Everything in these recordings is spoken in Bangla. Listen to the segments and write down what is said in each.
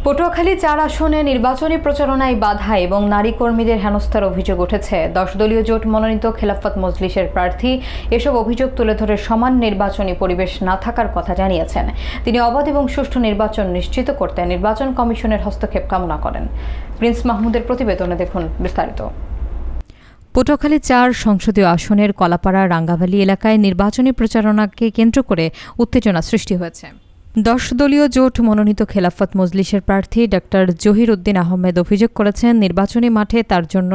পটুয়াখালী ৪ আসনে নির্বাচনী প্রচারণায় বাধা এবং নারী কর্মীদের হেনস্থার অভিযোগ উঠেছে। 10 দলীয় জোট মনোনীত খেলাফত মজলিসের প্রার্থী এসব অভিযোগ তুলে ধরে সমান নির্বাচনী পরিবেশ না থাকার কথা জানিয়েছেন। তিনি অবাধ এবং সুষ্ঠু নির্বাচন নিশ্চিত করতে নির্বাচন কমিশনের হস্তক্ষেপ কামনা করেন। প্রিন্স মাহমুদের প্রতিবেদনে দেখুন বিস্তারিত। পটুয়াখালী ৪ সংসদীয় আসনের কলাপাড়া রাঙ্গাভালী এলাকায় নির্বাচনী প্রচারণাকে কেন্দ্র করে উত্তেজনা সৃষ্টি হয়েছে। 10 দলীয় জোট মনোনীত খেলাফত মজলিসের প্রার্থী ডাক্তার জহির উদ্দিন আহমেদ অভিযোগ করেছেন নির্বাচনী মাঠে তার জন্য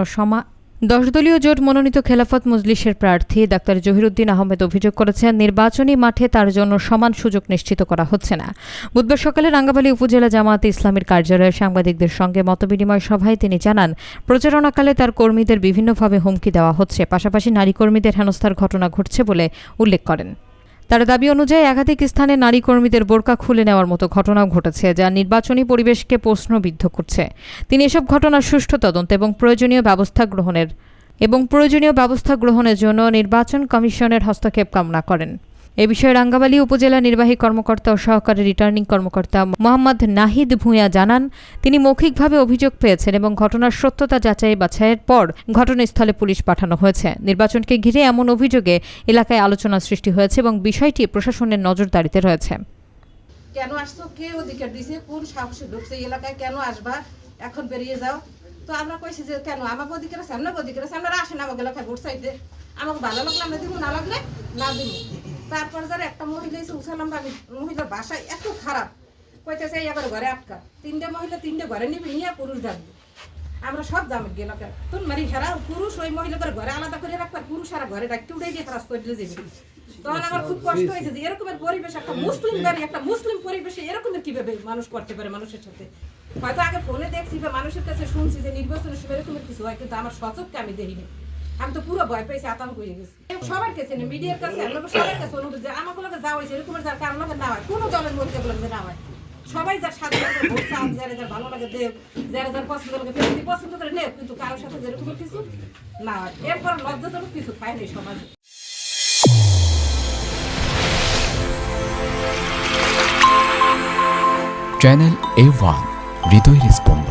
10 দলীয় জোট মনোনীত খেলাফত মজলিসের প্রার্থী ডাক্তার জহিরুদ্দিন আহমেদ অভিযোগ করেছেন নির্বাচনী মাঠে তার জন্য সমান সুযোগ নিশ্চিত করা হচ্ছে না। বুধবার সকালে রাঙ্গাভালী উপজেলা জামায়াতে ইসলামীর কার্যালয়ে সাংবাদিকদের সঙ্গে মতবিনিময় সভায় তিনি জানান, প্রচারণাকালে তার কর্মীদের বিভিন্নভাবে হুমকি দেওয়া হচ্ছে, পাশাপাশি নারী কর্মীদের হেনস্থার ঘটনা ঘটছে বলে উল্লেখ করেন। তার দাবি অনুযায়ী একাধিক স্থানে নারী কর্মীদের বোরকা খুলে নেওয়ার মতো ঘটনাও ঘটেছে, যা নির্বাচনী পরিবেশকে প্রশ্নবিদ্ধ করছে। তিনি এসব ঘটনার সুষ্ঠু তদন্ত এবং প্রয়োজনীয় ব্যবস্থা গ্রহণের জন্য নির্বাচন কমিশনের হস্তক্ষেপ কামনা করেন। এ বিষয়ে রাঙ্গাভালী উপজেলা নির্বাহী কর্মকর্তা ও সহকারী রিটার্নিং কর্মকর্তা মোহাম্মদ নাহিদ ভূঁইয়া জানান, তিনি মৌখিকভাবে অভিযোগ পেয়েছেন এবং ঘটনার সত্যতা যাচাই বাছাইয়ের পর ঘটনাস্থলে পুলিশ পাঠানো হয়েছে। নির্বাচনকে ঘিরে এমন অভিযোগে এলাকায় আলোচনা সৃষ্টি হয়েছে এবং বিষয়টি প্রশাসনের নজরদারিতে রয়েছে। কেন আসছো, কে অধিকার দিয়েছে, কোন সাহসে ঢুকছে এলাকায়, কেন আসবা, এখন বেরিয়ে যাও। তো আমরা কইছি যে কেন আমাকে অধিকার আছে, আপনাকে অধিকার আছে, আপনারা আসেন আমাকে এলাকায় ভোট চাইতে, আমাকে ভালো লাগলে আমরা দিব, না লাগলে না দিব। তারপর যারা একটা মহিলা এসে উঠালাম, আমি মহিলার বাসায় এত খারাপ কইতেছে এবার ঘরে আটকা, 3টে মহিলা 3টে ঘরে নিবি, নিয়ে পুরুষ ডাকবে। আমরা সব জামের এলাকায় তোর মারি সারা পুরুষ ওই মহিলাদের ঘরে আলাদা করে রাখবার, পুরুষ সারা ঘরে রাখতে উড়ে গিয়ে ক্রাস করে দিলে যাবে। তখন আমার খুব কষ্ট হয়েছে যে এরকমের পরিবেশ, একটা মুসলিম বাড়ি, একটা মুসলিম পরিবেশে এরকমের কিভাবে মানুষ করতে পারে মানুষের সাথে। হয়তো আগে ফোনে দেখছি বা মানুষের কাছে শুনছি যে নির্বাচনের সময় এরকমের কিছু হয়, কিন্তু আমার সচক্ষে আমি দেখিনি। আমি তো পুরো ভয় পেয়েছি, আতঙ্ক হয়ে গেছি। সবার কাছে মিডিয়ার কাছে সবার কাছে অনুরোধ যে আমাকে যা হয়েছে এরকমের যার কারণ না হয়, কোনো দলের মধ্যে না হয়, সবাই যার সাথে ভোট চান, যারা যার ভালো লাগে দেব, যারা যার পছন্দ লাগে পছন্দ করে নেব, কিন্তু কারোর সাথে যেরকমের কিছু না হয়। এরপর লজ্জাজনক কিছু পায়নি সমাজে। চ্যানেল A1 হৃদয় রেসপন্স।